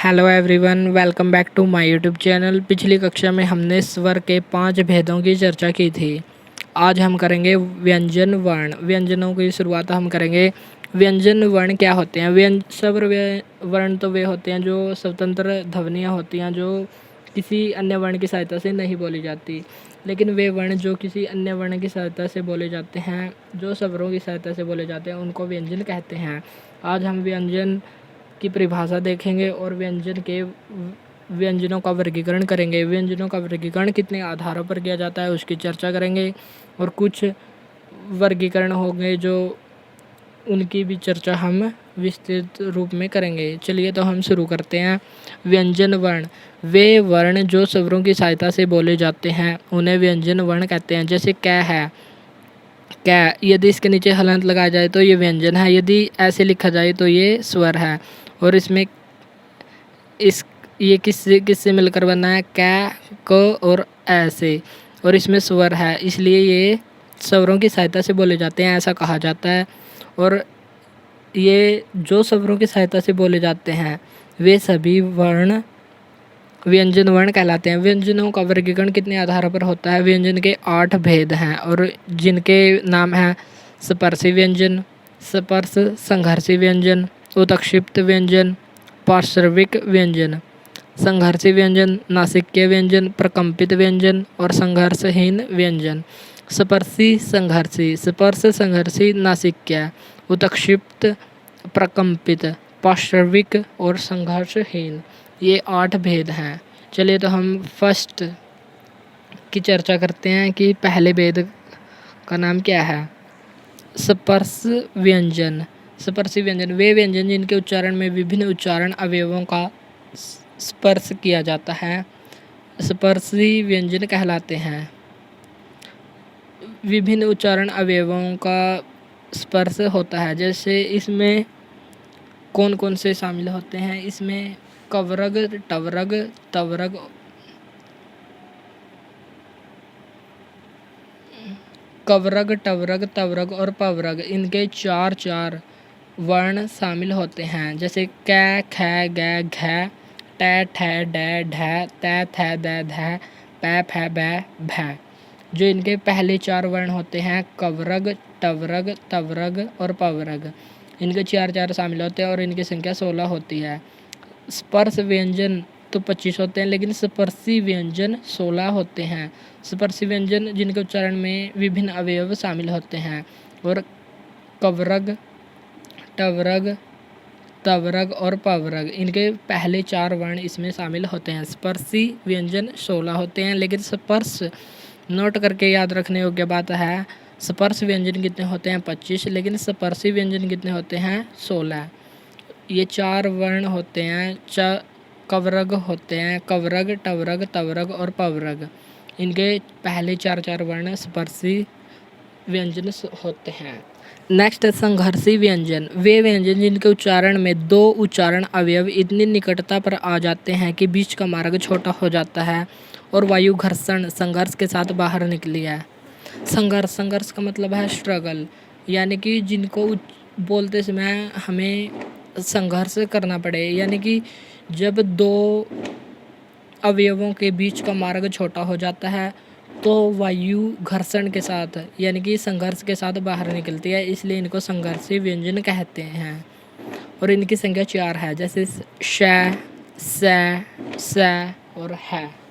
Hello everyone, welcome back to my YouTube channel. पिछली कक्षा में हमने स्वर के 5 भेदों की चर्चा की थी। आज हम करेंगे व्यंजन वर्ण। व्यंजनों की शुरुआत हम करेंगे। व्यंजन वर्ण क्या होते हैं? स्वर वर्ण तो वे होते हैं जो स्वतंत्र ध्वनियाँ होती हैं, जो किसी अन्य वर्ण की सहायता से नहीं बोली जाती। लेकिन वे वर्ण जो किसी अन्य वर्ण की सहायता से बोले जाते हैं, जो स्वरों की सहायता से बोले जाते हैं, उनको व्यंजन कहते हैं। आज हम व्यंजन की परिभाषा देखेंगे और व्यंजनों का वर्गीकरण करेंगे। व्यंजनों का वर्गीकरण कितने आधारों पर किया जाता है उसकी चर्चा करेंगे, और कुछ वर्गीकरण होंगे जो उनकी भी चर्चा हम विस्तृत रूप में करेंगे। चलिए तो हम शुरू करते हैं। व्यंजन वर्ण वे वर्ण जो स्वरों की सहायता से बोले जाते हैं, उन्हें व्यंजन वर्ण कहते हैं। जैसे कै है, कै, यदि इसके नीचे हलंत लगाया जाए तो ये व्यंजन है, यदि ऐसे लिखा जाए तो ये स्वर है। और इसमें ये किससे किससे मिलकर बना है? कै, क और ऐसे, और इसमें स्वर है, इसलिए ये स्वरों की सहायता से बोले जाते हैं, ऐसा कहा जाता है। और ये जो स्वरों की सहायता से बोले जाते हैं वे सभी वर्ण व्यंजन वर्ण कहलाते हैं। व्यंजनों का वर्गीकरण कितने आधारों पर होता है? व्यंजन के 8 भेद हैं, और जिनके नाम हैं स्पर्शी व्यंजन, स्पर्श संघर्षी व्यंजन, उत्क्षिप्त व्यंजन, पार्श्विक व्यंजन, संघर्षी व्यंजन, नासिक्य व्यंजन, प्रकंपित व्यंजन और संघर्षहीन व्यंजन। स्पर्शी संघर्षी, स्पर्श संघर्षी, नासिक्य, उत्क्षिप्त, प्रकंपित, पार्श्विक और संघर्षहीन, ये 8 भेद हैं। चलिए तो हम फर्स्ट की चर्चा करते हैं कि पहले भेद का नाम क्या है? स्पर्श व्यंजन। स्पर्शी व्यंजन वे व्यंजन जिनके उच्चारण में विभिन्न उच्चारण अवयवों का स्पर्श किया जाता है, स्पर्शी व्यंजन कहलाते हैं। विभिन्न उच्चारण अवयवों का स्पर्श होता है, जैसे इसमें कौन कौन से शामिल होते हैं? इसमें कवरग, टवरग, तवरग, कवरग, टवरग, तवरग और पवरग, इनके 4 वर्ण शामिल होते हैं। जैसे कै, खे, गै, घै, टै, ठै, डै, ढै, तै, थै, दै, धै, पै, फै, बै, भै। जो इनके पहले 4 वर्ण होते हैं कवरग, टवरग, तवरग और पवरग, इनके 4 शामिल होते हैं और इनकी संख्या 16 होती है। स्पर्श व्यंजन तो 25 होते हैं, लेकिन स्पर्शी व्यंजन 16 होते हैं। स्पर्शी व्यंजन जिनके उच्चारण में विभिन्न अवयव शामिल होते हैं, और कवरग, टवरग, तवरग और पवरग, इनके पहले 4 वर्ण इसमें शामिल होते हैं। स्पर्शी व्यंजन 16 होते हैं, लेकिन स्पर्श नोट करके याद रखने योग्य बात है, स्पर्श व्यंजन कितने होते हैं? 25, लेकिन स्पर्शी व्यंजन कितने होते हैं? 16। ये 4 वर्ण होते हैं, कवरग होते हैं, कवरग, टवरग, तवरग और पवरग, इनके पहले 4 वर्ण स्पर्शी व्यंजन होते हैं। नेक्स्ट, संघर्षी व्यंजन वे व्यंजन जिनके उच्चारण में 2 उच्चारण अवयव इतनी निकटता पर आ जाते हैं कि बीच का मार्ग छोटा हो जाता है और वायु घर्षण संघर्ष के साथ बाहर निकली है। संघर्ष का मतलब है स्ट्रगल, यानी कि जिनको बोलते समय हमें संघर्ष करना पड़े, यानी कि जब 2 अवयवों के बीच का मार्ग छोटा हो जाता है तो वायु घर्षण के साथ, यानी कि संघर्ष के साथ बाहर निकलती है, इसलिए इनको संघर्षी व्यंजन कहते हैं। और इनकी संख्या 4 है, जैसे श, स और है।